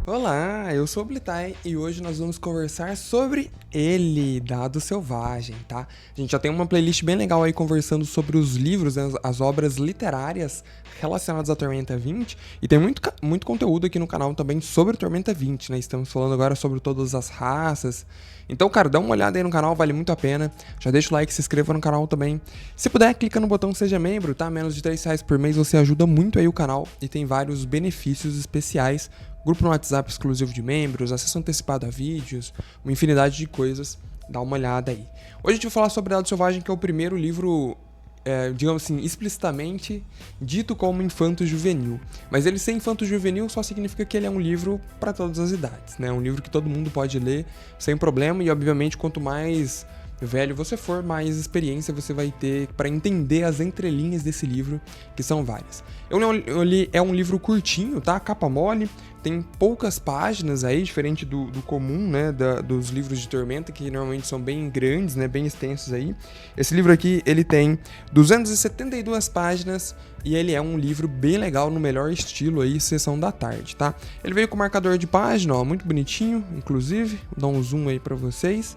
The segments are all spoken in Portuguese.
Olá, eu sou o Blitai e hoje nós vamos conversar sobre ele, Dado Selvagem, tá? A gente já tem uma playlist bem legal aí conversando sobre os livros, né, as obras literárias relacionadas à Tormenta 20 e tem muito conteúdo aqui no canal também sobre Tormenta 20, né? Estamos falando agora sobre todas as raças. Então, cara, dá uma olhada aí no canal, vale muito a pena. Já deixa o like, se inscreva no canal também. Se puder, clica no botão Seja Membro, tá? Menos de R$3 por mês, você ajuda muito aí o canal e tem vários benefícios especiais. Grupo no WhatsApp exclusivo de membros, acesso antecipado a vídeos, uma infinidade de coisas. Dá uma olhada aí. Hoje a gente vai falar sobre Dado Selvagem, que é o primeiro livro, digamos assim, explicitamente dito como infanto-juvenil. Mas ele ser infanto-juvenil só significa que ele é um livro para todas as idades, né? Um livro que todo mundo pode ler sem problema e, obviamente, quanto mais velho você for, mais experiência você vai ter para entender as entrelinhas desse livro, que são várias. Eu li, é um livro curtinho, tá? Capa mole, tem poucas páginas aí, diferente do comum, né? Dos livros de Tormenta, que normalmente são bem grandes, né? Bem extensos aí. Esse livro aqui, ele tem 272 páginas e ele é um livro bem legal, no melhor estilo aí, sessão da tarde, tá? Ele veio com marcador de página, ó, muito bonitinho, inclusive. Vou dar um zoom aí para vocês.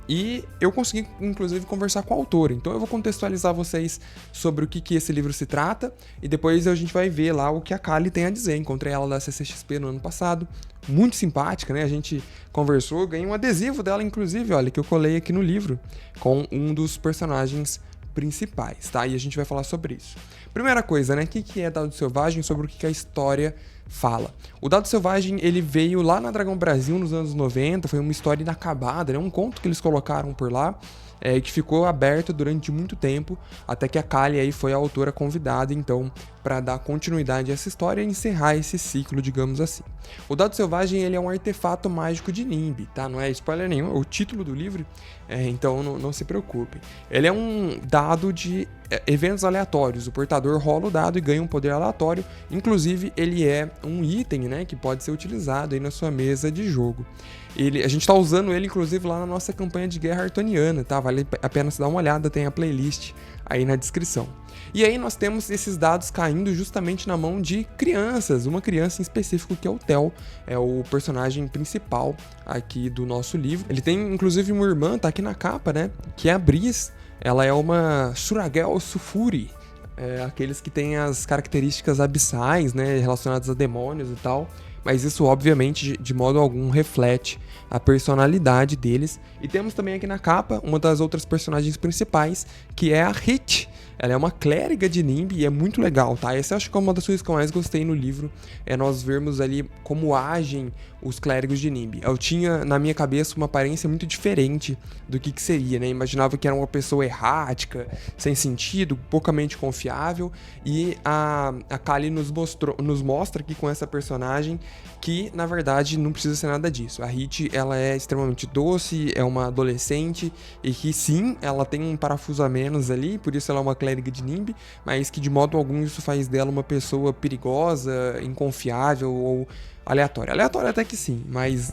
E eu consegui, inclusive, conversar com a autora. Então eu vou contextualizar vocês sobre o que esse livro se trata e depois a gente vai ver lá o que a Kali tem a dizer. Encontrei ela da CCXP no ano passado, muito simpática, né? A gente conversou, ganhei um adesivo dela, inclusive, olha, que eu colei aqui no livro com um dos personagens principais, tá? E a gente vai falar sobre isso. Primeira coisa, né? O que é Dado Selvagem, sobre o que a história fala. O Dado Selvagem, ele veio lá na Dragão Brasil nos anos 90, foi uma história inacabada, né? Um conto que eles colocaram por lá, que ficou aberto durante muito tempo, até que a Kali aí foi a autora convidada, então, para dar continuidade a essa história e encerrar esse ciclo, digamos assim. O Dado Selvagem, ele é um artefato mágico de Nimbe, tá? Não é spoiler nenhum, é o título do livro, então não se preocupem. Ele é um dado de eventos aleatórios, o portador rola o dado e ganha um poder aleatório, inclusive ele é um item, né, que pode ser utilizado aí na sua mesa de jogo. A gente tá usando ele, inclusive, lá na nossa campanha de guerra artoniana, tá? Vale a pena se dar uma olhada, tem a playlist aí na descrição. E aí nós temos esses dados caindo justamente na mão de crianças, uma criança em específico que é o Theo, é o personagem principal aqui do nosso livro. Ele tem, inclusive, uma irmã, tá aqui na capa, né, que é a Briz. Ela é uma Suragel Sufuri, aqueles que têm as características abissais, né, relacionadas a demônios e tal. Mas isso, obviamente, de modo algum reflete a personalidade deles. E temos também aqui na capa uma das outras personagens principais, que é a Hit. Ela é uma clériga de Nimbe e é muito legal, tá? Essa eu acho que é uma das coisas que eu mais gostei no livro, é nós vermos ali como agem os clérigos de Nimbe. Eu tinha na minha cabeça uma aparência muito diferente do que seria, né? Imaginava que era uma pessoa errática, sem sentido, poucamente confiável, e a Kali nos mostra aqui com essa personagem que, na verdade, não precisa ser nada disso. A Hit, ela é extremamente doce, é uma adolescente, e que sim, ela tem um parafuso a menos ali, por isso ela é uma clériga de Nimbe, mas que de modo algum isso faz dela uma pessoa perigosa, inconfiável ou aleatória. Aleatória até que sim, mas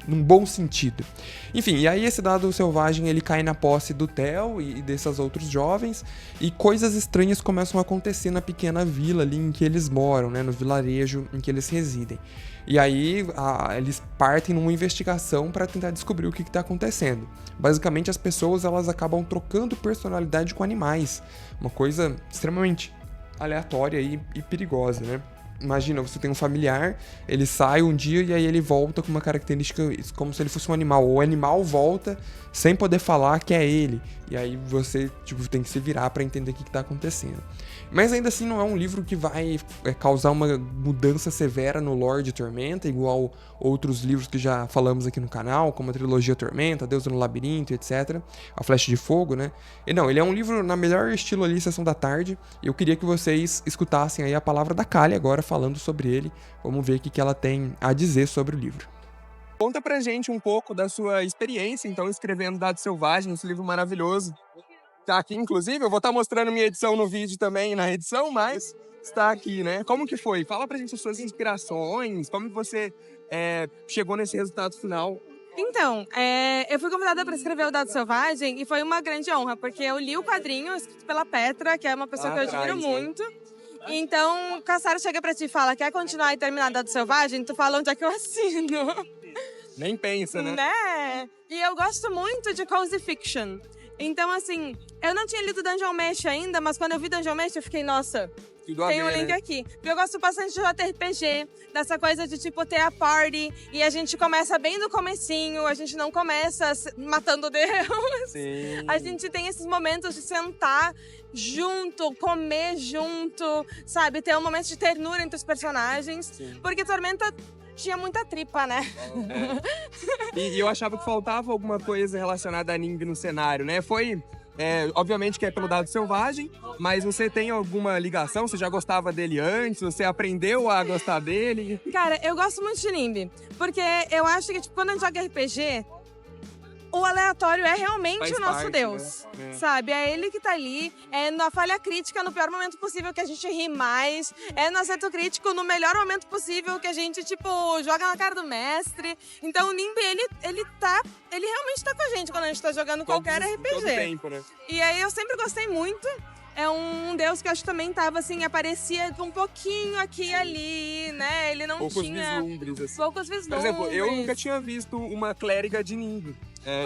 num bom sentido. Enfim, e aí esse Dado Selvagem, ele cai na posse do Theo e desses outros jovens, e coisas estranhas começam a acontecer na pequena vila ali em que eles moram, né, no vilarejo em que eles residem. E aí eles partem numa investigação para tentar descobrir o que está acontecendo. Basicamente, as pessoas elas acabam trocando personalidade com animais, uma coisa extremamente aleatória e perigosa, né? Imagina, você tem um familiar, ele sai um dia e aí ele volta com uma característica como se ele fosse um animal. Ou o animal volta sem poder falar que é ele. E aí você tem que se virar para entender o que está acontecendo. Mas ainda assim não é um livro que vai causar uma mudança severa no lore de Tormenta, igual outros livros que já falamos aqui no canal, como a trilogia Tormenta, Deus no Labirinto, etc. A Flecha de Fogo, né? E não, ele é um livro na melhor estilo ali, Sessão da Tarde. E eu queria que vocês escutassem aí a palavra da Kali agora falando sobre ele. Vamos ver o que ela tem a dizer sobre o livro. Conta pra gente um pouco da sua experiência, então, escrevendo Dado Selvagem, esse livro maravilhoso. Tá aqui, inclusive, eu vou estar mostrando minha edição no vídeo também, na edição, mas está aqui, né? Como que foi? Fala pra gente as suas inspirações, como que você chegou nesse resultado final. Então, eu fui convidada para escrever o Dado Selvagem e foi uma grande honra, porque eu li o quadrinho escrito pela Petra, que é uma pessoa que eu admiro muito. Então, o Cassaro chega pra ti e fala, quer continuar e terminar Dado Selvagem? Tu fala onde é que eu assino. Nem pensa, né? Né? E eu gosto muito de cozy fiction. Então, assim, eu não tinha lido Dungeon Mesh ainda, mas quando eu vi Dungeon Mesh, eu fiquei, nossa, tem um link aqui. Porque eu gosto bastante de JRPG, dessa coisa de, tipo, ter a party, e a gente começa bem do comecinho, a gente não começa matando Deus. Sim. A gente tem esses momentos de sentar junto, comer junto, sabe? Ter um momento de ternura entre os personagens. Sim. Porque Tormenta tinha muita tripa, né? E eu achava que faltava alguma coisa relacionada a Nimb no cenário, né? Obviamente que é pelo Dado Selvagem, mas você tem alguma ligação? Você já gostava dele antes? Você aprendeu a gostar dele? Cara, eu gosto muito de Nimb, porque eu acho que, tipo, quando a gente joga RPG, o aleatório é realmente Faz o nosso parte, Deus, né? sabe? É ele que tá ali, é na falha crítica, no pior momento possível que a gente ri mais, é no acerto crítico, no melhor momento possível que a gente, tipo, joga na cara do mestre. Então o Nimb, ele realmente tá com a gente quando a gente tá jogando qualquer RPG. Todo tempo, né? E aí eu sempre gostei muito. É um deus que eu acho que também tava, assim, aparecia um pouquinho aqui e ali, né? Ele não Poucos tinha... vislumbres, assim. Poucos vislumbres. Por exemplo, eu nunca tinha visto uma clériga de Nimb.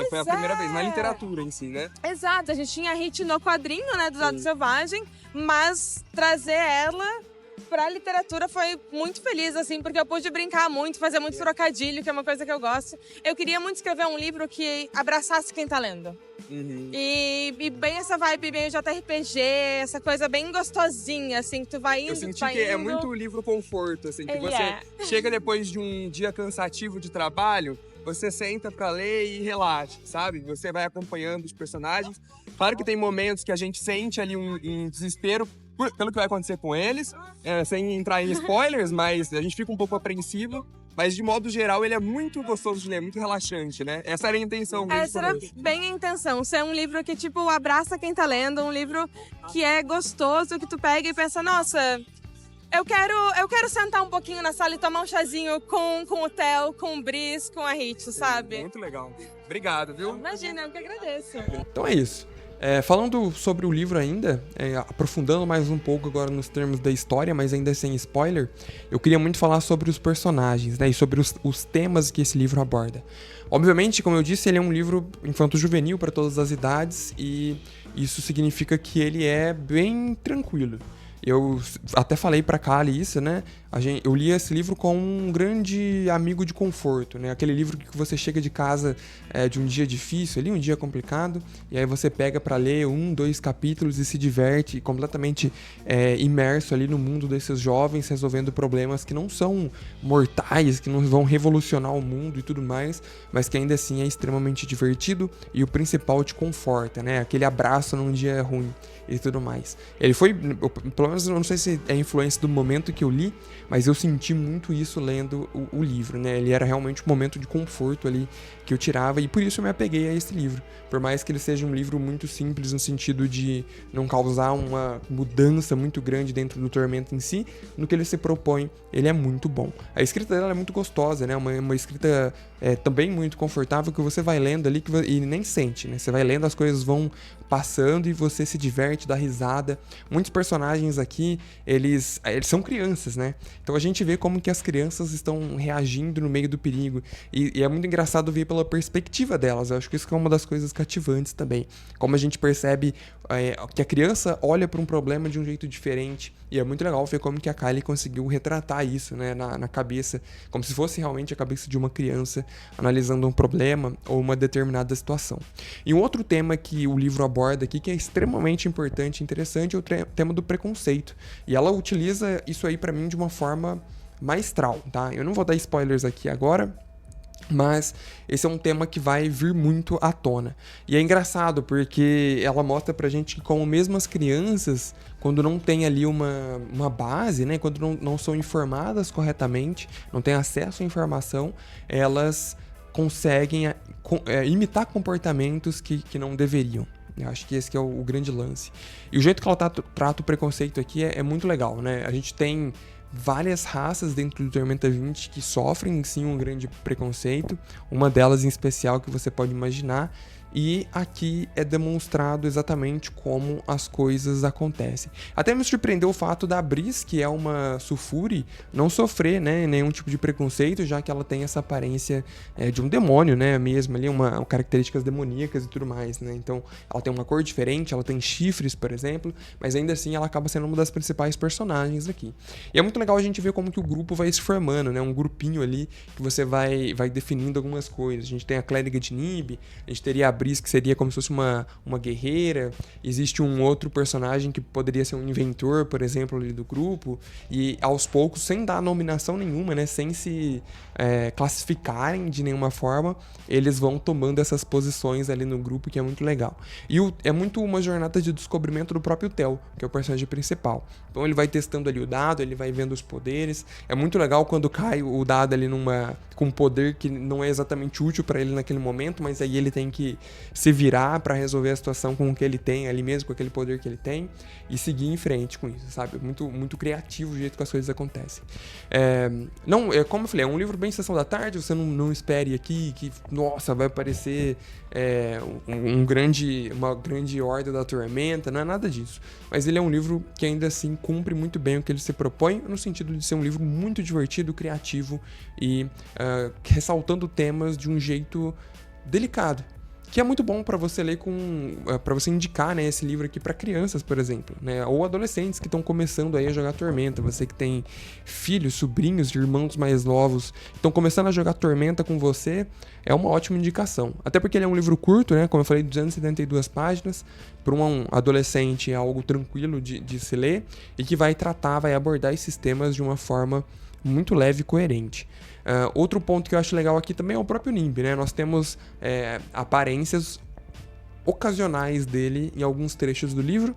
Foi a primeira vez, na literatura em si, né? Exato, a gente tinha a Hit no quadrinho, né, do Dado Selvagem, mas trazer ela pra literatura foi muito feliz, assim, porque eu pude brincar muito, fazer muito trocadilho, que é uma coisa que eu gosto. Eu queria muito escrever um livro que abraçasse quem tá lendo. Uhum. E bem essa vibe meio de JRPG, essa coisa bem gostosinha, assim, que tu vai indo, Eu senti vai que é indo. muito livro conforto, assim, que Ele você é. chega depois de um dia cansativo de trabalho, você senta pra ler e relaxa, sabe? Você vai acompanhando os personagens. Claro que tem momentos que a gente sente ali um desespero pelo que vai acontecer com eles, sem entrar em spoilers, mas a gente fica um pouco apreensivo. Mas, de modo geral, ele é muito gostoso de ler, muito relaxante, né? Essa era a intenção mesmo. Essa era bem a intenção, ser um livro que, tipo, abraça quem tá lendo, um livro que é gostoso, que tu pega e pensa, nossa, eu quero sentar um pouquinho na sala e tomar um chazinho com o Theo, com o Brice, com a Hit, sabe? Muito legal. Obrigado, viu? Imagina, eu que agradeço. Então é isso. Falando sobre o livro ainda, aprofundando mais um pouco agora nos termos da história, mas ainda sem spoiler, eu queria muito falar sobre os personagens, né, e sobre os temas que esse livro aborda. Obviamente, como eu disse, ele é um livro infanto-juvenil para todas as idades e isso significa que ele é bem tranquilo. Eu até falei pra Kali isso, né? Eu li esse livro como um grande amigo de conforto, né? Aquele livro que você chega de casa de um dia difícil, ali, um dia complicado, e aí você pega pra ler 1, 2 capítulos e se diverte completamente imerso ali no mundo desses jovens, resolvendo problemas que não são mortais, que não vão revolucionar o mundo e tudo mais, mas que ainda assim é extremamente divertido e o principal te conforta, né? Aquele abraço num dia ruim e tudo mais. Ele foi, pelo menos eu não sei se é influência do momento que eu li, mas eu senti muito isso lendo o livro, né? Ele era realmente um momento de conforto ali que eu tirava e por isso eu me apeguei a esse livro. Por mais que ele seja um livro muito simples no sentido de não causar uma mudança muito grande dentro do Tormenta em si, no que ele se propõe, ele é muito bom. A escrita dela é muito gostosa, né? Uma escrita também muito confortável que você vai lendo ali e nem sente, né? Você vai lendo, as coisas vão passando e você se diverte, dá risada. Muitos personagens aqui, eles são crianças, né? Então a gente vê como que as crianças estão reagindo no meio do perigo. E é muito engraçado ver pela perspectiva delas. Eu acho que isso é uma das coisas cativantes também. Como a gente percebe que a criança olha para um problema de um jeito diferente. E é muito legal ver como que a Kylie conseguiu retratar isso, né, na cabeça, como se fosse realmente a cabeça de uma criança analisando um problema ou uma determinada situação. E um outro tema que o livro aborda aqui, que é extremamente importante e interessante, é o tema do preconceito. E ela utiliza isso aí pra mim de uma forma maestral, tá? Eu não vou dar spoilers aqui agora, mas esse é um tema que vai vir muito à tona. E é engraçado porque ela mostra pra gente que como mesmo as crianças, quando não tem ali uma base, né, quando não são informadas corretamente, não têm acesso à informação, elas conseguem imitar comportamentos que não deveriam. Eu acho que esse que é o grande lance. E o jeito que ela trata o preconceito aqui é muito legal, né? A gente tem várias raças dentro do Tormenta 20 que sofrem sim um grande preconceito. Uma delas em especial que você pode imaginar, e aqui é demonstrado exatamente como as coisas acontecem. Até me surpreendeu o fato da Brice, que é uma sulfure, não sofrer, né, nenhum tipo de preconceito, já que ela tem essa aparência de um demônio, né, mesmo ali, características demoníacas e tudo mais, né. Então, ela tem uma cor diferente, ela tem chifres, por exemplo, mas ainda assim ela acaba sendo uma das principais personagens aqui. E é muito legal a gente ver como que o grupo vai se formando, né, um grupinho ali que você vai definindo algumas coisas. A gente tem a clériga de Nimb, a gente teria a Brice, que seria como se fosse uma guerreira. Existe um outro personagem que poderia ser um inventor, por exemplo, ali do grupo. E aos poucos, sem dar nominação nenhuma, né, sem se classificarem de nenhuma forma, eles vão tomando essas posições ali no grupo, que é muito legal. E é muito uma jornada de descobrimento do próprio Theo, que é o personagem principal. Então ele vai testando ali o dado, ele vai vendo os poderes. É muito legal quando cai o dado ali com um poder que não é exatamente útil para ele naquele momento, mas aí ele tem que se virar para resolver a situação com o que ele tem ali mesmo, com aquele poder que ele tem, e seguir em frente com isso, sabe? Muito, muito criativo o jeito que as coisas acontecem. Como eu falei, é um livro bem sessão da tarde, você não espere aqui que, nossa, vai aparecer uma grande horda da tormenta, não é nada disso. Mas ele é um livro que ainda assim cumpre muito bem o que ele se propõe, no sentido de ser um livro muito divertido, criativo e ressaltando temas de um jeito delicado, que é muito bom para você ler para você indicar, né, esse livro aqui para crianças, por exemplo, né, ou adolescentes que estão começando aí a jogar Tormenta. Você que tem filhos, sobrinhos, irmãos mais novos, estão começando a jogar Tormenta com você, é uma ótima indicação. Até porque ele é um livro curto, né, como eu falei, 272 páginas, para um adolescente é algo tranquilo de se ler e que vai abordar esses temas de uma forma muito leve e coerente. Outro ponto que eu acho legal aqui também é o próprio Nimb, né? Nós temos aparências ocasionais dele em alguns trechos do livro,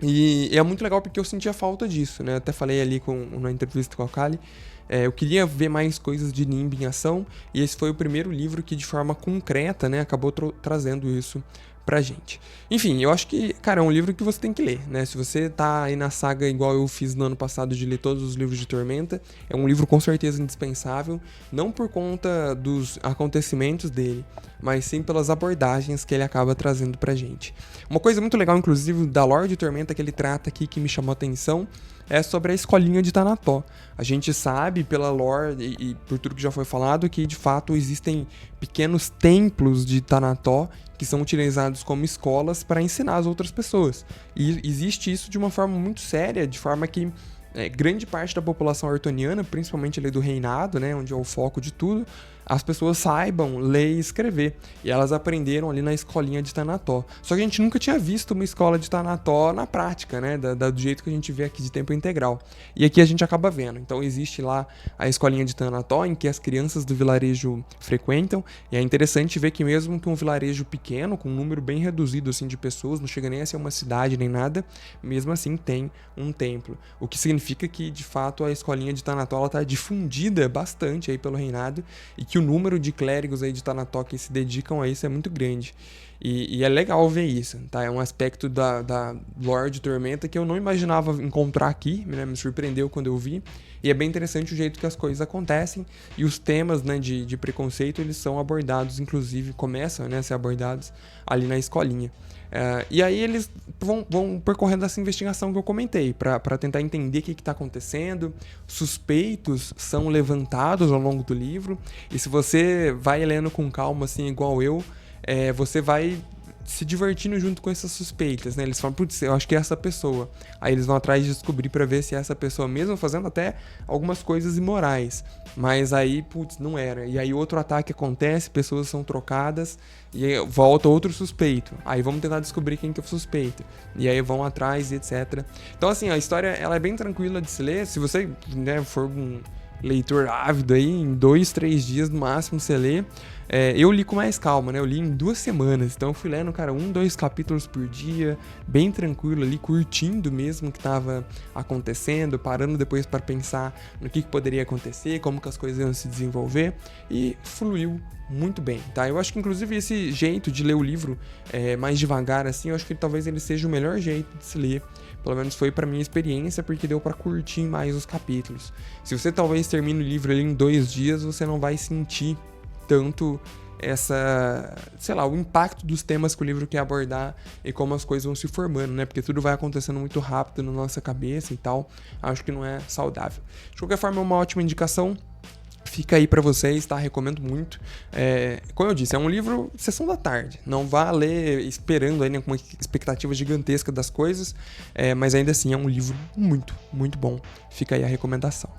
e é muito legal porque eu sentia falta disso, né? Até falei ali na entrevista com a Kali, eu queria ver mais coisas de Nimb em ação, e esse foi o primeiro livro que de forma concreta, né, acabou trazendo isso pra gente. Enfim, eu acho que, cara, é um livro que você tem que ler, né? Se você tá aí na saga igual eu fiz no ano passado de ler todos os livros de Tormenta, é um livro com certeza indispensável, não por conta dos acontecimentos dele, mas sim pelas abordagens que ele acaba trazendo pra gente. Uma coisa muito legal, inclusive, da lore de Tormenta que ele trata aqui, que me chamou a atenção, é sobre a escolinha de Tanató. A gente sabe pela lore e por tudo que já foi falado que de fato existem pequenos templos de Tanató que são utilizados como escolas para ensinar as outras pessoas. E existe isso de uma forma muito séria, de forma que grande parte da população artoniana, principalmente ali do reinado, né, onde é o foco de tudo, as pessoas saibam ler e escrever. E elas aprenderam ali na escolinha de Tanató. Só que a gente nunca tinha visto uma escola de Tanató na prática, né? Do jeito que a gente vê aqui de tempo integral. E aqui a gente acaba vendo. Então existe lá a escolinha de Tanató, em que as crianças do vilarejo frequentam. E é interessante ver que mesmo que um vilarejo pequeno, com um número bem reduzido assim, de pessoas, não chega nem a ser uma cidade nem nada, mesmo assim tem um templo. O que significa que, de fato, a escolinha de Tanató está difundida bastante aí pelo reinado, e que o número de clérigos aí de Tanató que se dedicam a isso é muito grande. E é legal ver isso, tá? É um aspecto da lore de Tormenta que eu não imaginava encontrar aqui, né? Me surpreendeu quando eu vi. E é bem interessante o jeito que as coisas acontecem. E os temas, né, de preconceito, eles são abordados, inclusive, começam, né, a ser abordados ali na escolinha. E aí eles vão percorrendo essa investigação que eu comentei, para tentar entender o que está acontecendo. Suspeitos são levantados ao longo do livro, e se você vai lendo com calma, assim, igual eu, você vai se divertindo junto com essas suspeitas, né? Eles falam, putz, eu acho que é essa pessoa. Aí eles vão atrás de descobrir pra ver se é essa pessoa mesmo, fazendo até algumas coisas imorais. Mas aí, putz, não era. E aí outro ataque acontece, pessoas são trocadas, e aí volta outro suspeito. Aí vamos tentar descobrir quem que é o suspeito. E aí vão atrás e etc. Então, assim, a história, ela é bem tranquila de se ler. Se você, né, for um leitor ávido aí, em 2, 3 dias no máximo você lê. Eu li com mais calma, né? Eu li em 2 semanas, então eu fui lendo, cara, 1, 2 capítulos por dia, bem tranquilo ali, curtindo mesmo o que estava acontecendo, parando depois para pensar no que poderia acontecer, como que as coisas iam se desenvolver, e fluiu muito bem, tá? Eu acho que inclusive esse jeito de ler o livro mais devagar assim, eu acho que talvez ele seja o melhor jeito de se ler. Pelo menos foi pra minha experiência, porque deu pra curtir mais os capítulos. Se você talvez termine o livro ali em 2 dias, você não vai sentir tanto o impacto dos temas que o livro quer abordar e como as coisas vão se formando, né? Porque tudo vai acontecendo muito rápido na nossa cabeça e tal. Acho que não é saudável. De qualquer forma, é uma ótima indicação. Fica aí pra vocês, tá? Recomendo muito. Como eu disse, é um livro sessão da tarde. Não vá ler esperando aí, né, com uma expectativa gigantesca das coisas. Mas ainda assim é um livro muito, muito bom. Fica aí a recomendação.